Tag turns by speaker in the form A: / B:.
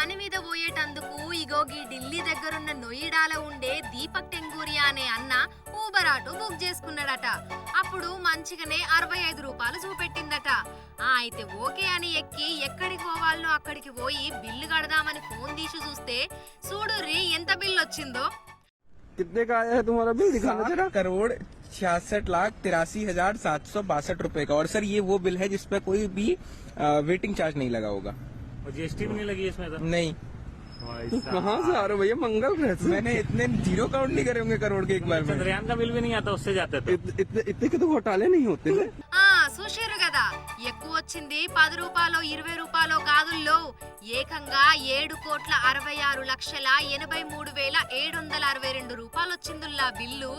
A: పని మీద పోయేటందుకు ఇగో గీ ఢిల్లీ దగ్గరున్న నొయిడాలో ఉండే దీపక్ టెంగూరియా అనే అన్న ఊబర్ ఆటో బుక్ చేసుకున్నాడట. అప్పుడు మంచిగానే 65 రూపాయలు చూపెట్టిందట. అయితే ఓకే అని ఎక్కి ఎక్కడికి పోవాలనో అక్కడికి పోయి బిల్లు కడదామని ఫోన్ తీసి చూస్తే చూడుర్రి ఎంత బిల్లు వచ్చిందో.
B: कितने का आया है तुम्हारा बिल दिखाना जरा।
C: 7,66,762 रुपए का। और सर ये वो बिल है जिसपे कोई भी वेटिंग चार्ज नहीं लगा होगा।
D: और जीएसटी भी नहीं लगी इसमें तो?
C: नहीं,
B: तुम कहाँ से आ रहे हो भैया, मंगल ग्रह से?
C: मैंने इतने जीरो काउंट नहीं करे होंगे करोड़ के एक बार में।
D: चंद्रयान का बिल भी नहीं आता, उससे जाते थे।
B: इतने के तो घोटाले नहीं होते हैं।
A: చూసారు కదా, ఎక్కువ వచ్చింది 10 రూపాయలు 20 రూపాయలు కాదుల్లో, ఏకంగా 7,66,83,762 రూపాయలు వచ్చిందుల్లా బిల్లు.